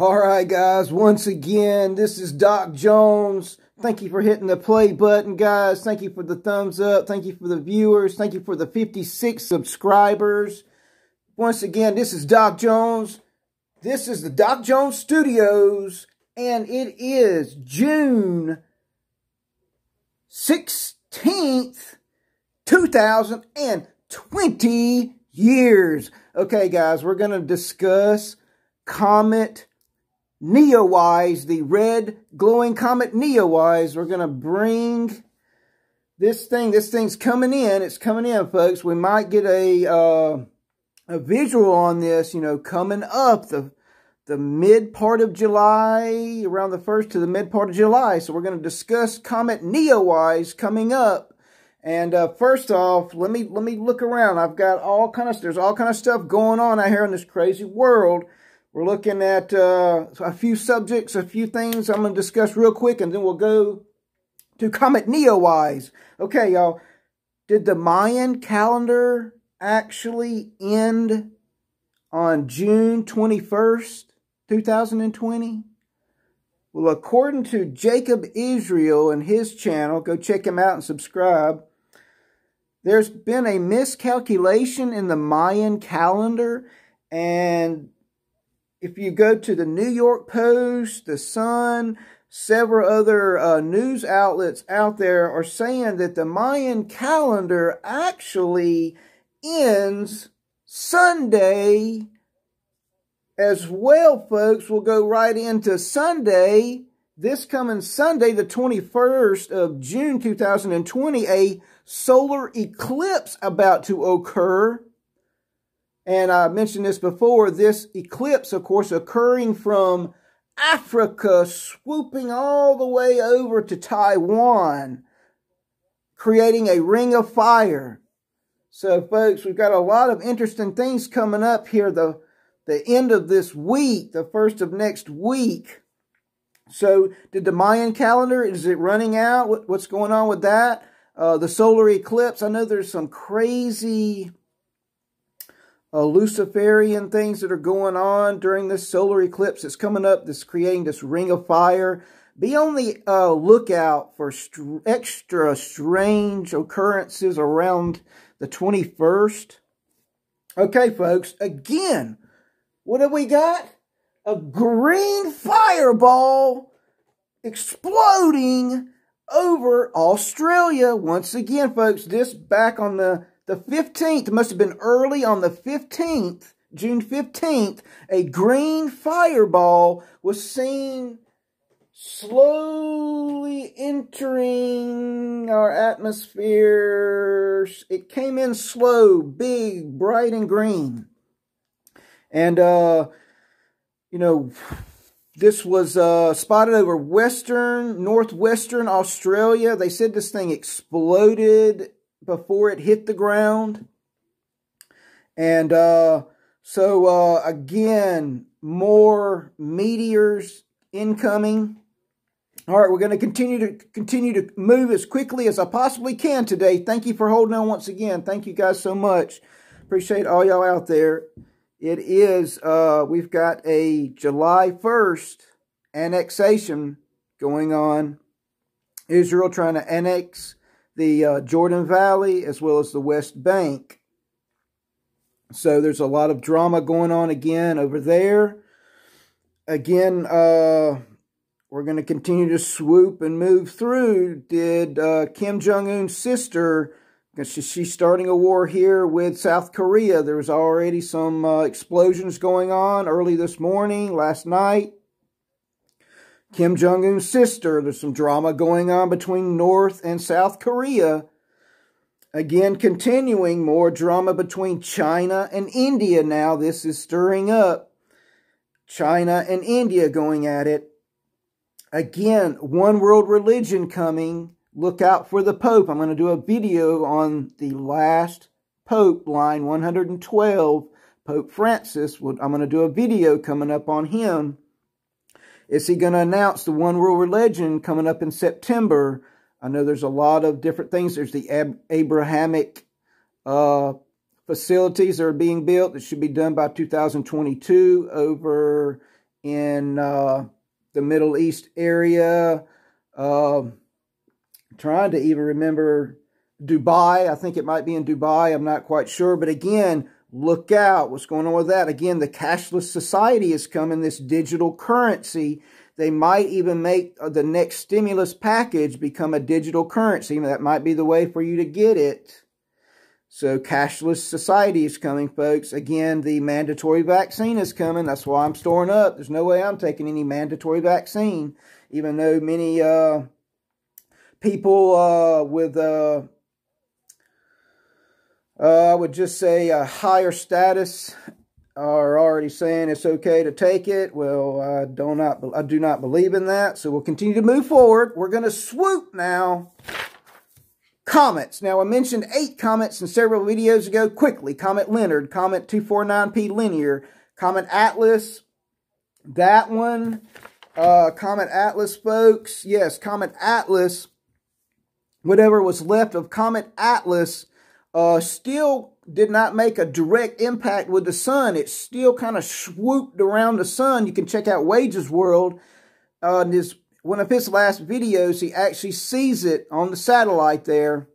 All right, guys, once again, this is Doc Jones. Thank you for hitting the play button, guys. Thank you for the thumbs up. Thank you for the viewers. Thank you for the 56 subscribers. Once again, this is Doc Jones. This is the Doc Jones Studios, and it is June 16th, 2020 years. Okay, guys, we're going to discuss Comet Neowise, the red glowing comet Neowise. We're going to bring this thing. This thing's coming in. It's coming in, folks. We might get a visual on this, you know, coming up the mid part of July, around the 1st to the mid part of July. So we're going to discuss Comet Neowise coming up. And first off, let me look around. I've got there's all kind of stuff going on out here in this crazy world. We're looking at a few subjects, a few things I'm going to discuss real quick, and then we'll go to Comet Neowise. Okay, y'all. Did the Mayan calendar actually end on June 21st, 2020? Well, according to Jacob Israel and his channel, go check him out and subscribe, there's been a miscalculation in the Mayan calendar, and if you go to the New York Post, the Sun, several other news outlets out there are saying that the Mayan calendar actually ends Sunday as well, folks. We'll go right into Sunday. This coming Sunday, the 21st of June 2020, a solar eclipse about to occur. And I mentioned this before, this eclipse, of course, occurring from Africa, swooping all the way over to Taiwan, creating a ring of fire. So, folks, we've got a lot of interesting things coming up here, the end of this week, the first of next week. So, did the Mayan calendar, is it running out? What's going on with that? The solar eclipse, I know there's some crazy Luciferian things that are going on during this solar eclipse that's coming up, that's creating this ring of fire. Be on the lookout for extra strange occurrences around the 21st. Okay, folks, again, what have we got? A green fireball exploding over Australia. Once again, folks, this back on the 15th, it must have been early on the 15th, June 15th, a green fireball was seen slowly entering our atmosphere. It came in slow, big, bright, and green. And, you know, this was spotted over northwestern Australia. They said this thing exploded before it hit the ground. And so again, more meteors incoming. All right, we're going to continue to move as quickly as I possibly can today. Thank you for holding on once again. Thank you guys so much. Appreciate all y'all out there. It is, we've got a July 1st annexation going on. Israel trying to annex the Jordan Valley as well as the West Bank. So there's a lot of drama going on again over there. Again, we're going to continue to swoop and move through. Did Kim Jong-un's sister, she's starting a war here with South Korea. There was already some explosions going on early this morning, last night. Kim Jong-un's sister, there's some drama going on between North and South Korea. Again, continuing more drama between China and India now. This is stirring up. China and India going at it. Again, one world religion coming. Look out for the Pope. I'm going to do a video on the last Pope, line 112, Pope Francis. I'm going to do a video coming up on him. Is he going to announce the one world religion coming up in September? I know there's a lot of different things. There's the Abrahamic facilities that are being built that should be done by 2022 over in in the Middle East area. Trying to even remember Dubai. I think it might be in Dubai. I'm not quite sure. But again, look out. What's going on with that? Again, the cashless society is coming, this digital currency. They might even make the next stimulus package become a digital currency. That might be the way for you to get it. So cashless society is coming, folks. Again, the mandatory vaccine is coming. That's why I'm storing up. There's no way I'm taking any mandatory vaccine, even though many people with, I would just say a higher status are already saying it's okay to take it. Well, I do not believe in that. So we'll continue to move forward. We're going to swoop now. Comets. Now, I mentioned 8 comets in several videos ago. Quickly, Comet Leonard, Comet 249P Linear, Comet Atlas, that one, Comet Atlas, folks. Yes, Comet Atlas, whatever was left of Comet Atlas, still did not make a direct impact with the sun. It still kind of swooped around the sun. You can check out Wages World. One of his last videos, he actually sees it on the satellite there,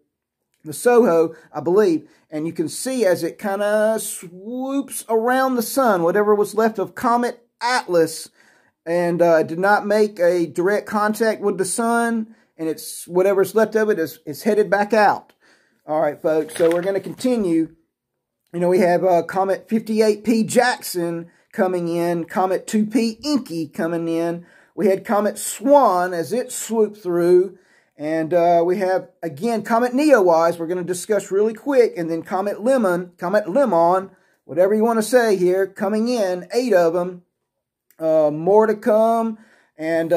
the SOHO, I believe. And you can see as it kind of swoops around the sun, whatever was left of Comet Atlas, and did not make a direct contact with the sun. And it's whatever's left of it is headed back out. All right, folks, so we're going to continue. You know, we have Comet 58P Jackson coming in, Comet 2P Inky coming in. We had Comet Swan as it swooped through. And we have, again, Comet Neowise, we're going to discuss really quick. And then Comet Lemon, whatever you want to say here, coming in, 8 of them. More to come. And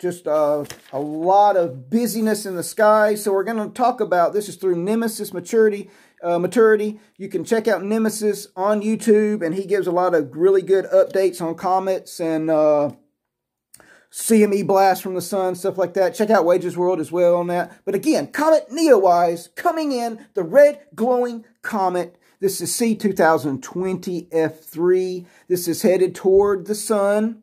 just a lot of busyness in the sky. So we're going to talk about, this is through Nemesis Maturity. You can check out Nemesis on YouTube. And he gives a lot of really good updates on comets and CME blast from the sun, stuff like that. Check out Wages World as well on that. But again, Comet Neowise coming in, the red glowing comet. This is C2020 F3. This is headed toward the sun.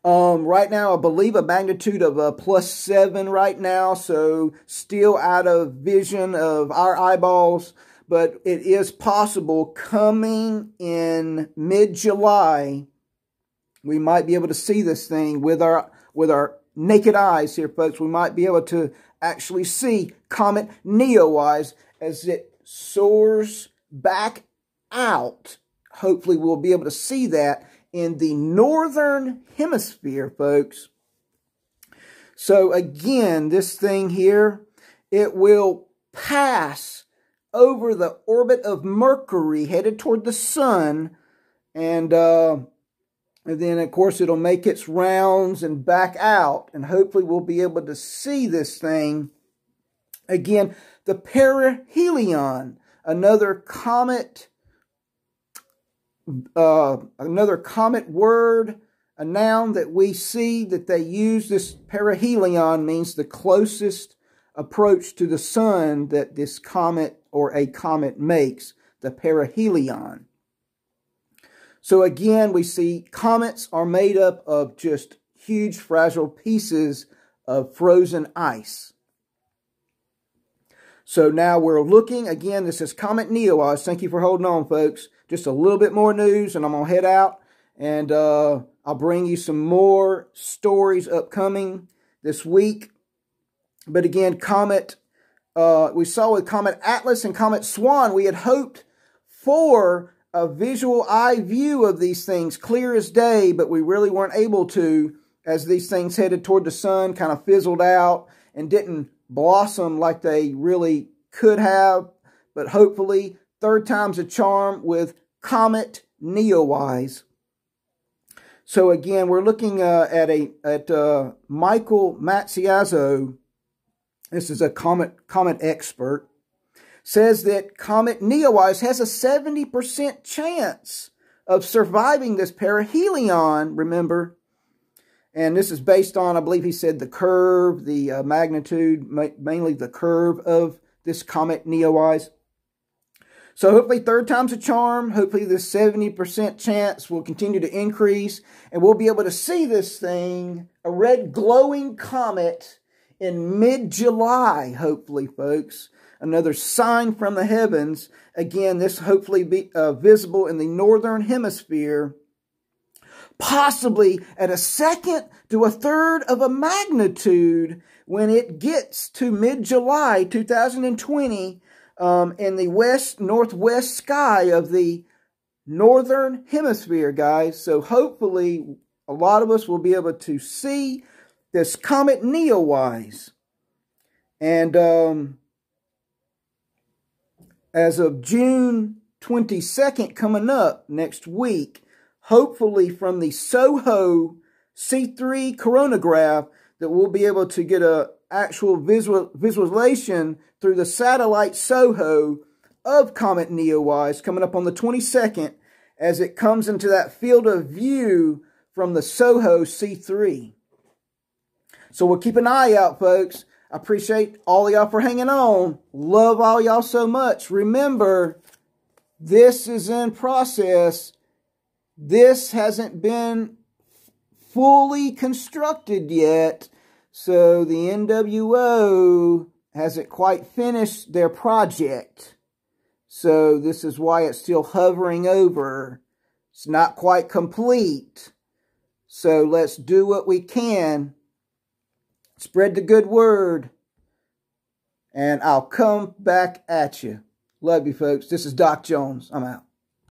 Right now, I believe a magnitude of +7 right now, so still out of vision of our eyeballs. But it is possible coming in mid-July. We might be able to see this thing with our naked eyes here, folks. We might be able to actually see Comet Neowise as it soars back out. Hopefully, we'll be able to see that in the northern hemisphere, folks. So, again, this thing here, it will pass over the orbit of Mercury, headed toward the sun, and then, of course, it'll make its rounds and back out. And hopefully we'll be able to see this thing. Again, the Perihelion, another comet word, a noun that we see that they use. This Perihelion means the closest approach to the sun that this comet or a comet makes, the Perihelion. So again, we see comets are made up of just huge, fragile pieces of frozen ice. So now we're looking, again, this is Comet Neowise. Thank you for holding on, folks. Just a little bit more news, and I'm going to head out. And I'll bring you some more stories upcoming this week. But again, Comet, we saw with Comet Atlas and Comet Swan, we had hoped for a visual eye view of these things, clear as day, but we really weren't able to, as these things headed toward the sun, kind of fizzled out and didn't blossom like they really could have. But hopefully, third time's a charm with Comet Neowise. So again, we're looking at Michael Matziazzo. This is a comet expert. Says that Comet Neowise has a 70% chance of surviving this perihelion, remember. And this is based on, I believe he said, the curve, the magnitude, mainly the curve of this Comet Neowise. So hopefully third time's a charm. Hopefully this 70% chance will continue to increase. And we'll be able to see this thing, a red glowing comet, in mid-July, hopefully, folks. Another sign from the heavens. Again, this hopefully be visible in the northern hemisphere. Possibly at a second to a third of a magnitude when it gets to mid-July 2020 in the northwest sky of the northern hemisphere, guys. So hopefully a lot of us will be able to see this comet Neowise. And as of June 22nd coming up next week, hopefully from the SOHO C3 coronagraph, that we'll be able to get an actual visualization through the satellite SOHO of Comet Neowise coming up on the 22nd as it comes into that field of view from the SOHO C3. So we'll keep an eye out, folks. I appreciate all y'all for hanging on. Love all y'all so much. Remember, this is in process. This hasn't been fully constructed yet, so the NWO hasn't quite finished their project. So this is why it's still hovering over. It's not quite complete. So let's do what we can. Spread the good word. And I'll come back at you. Love you, folks. This is Doc Jones. I'm out.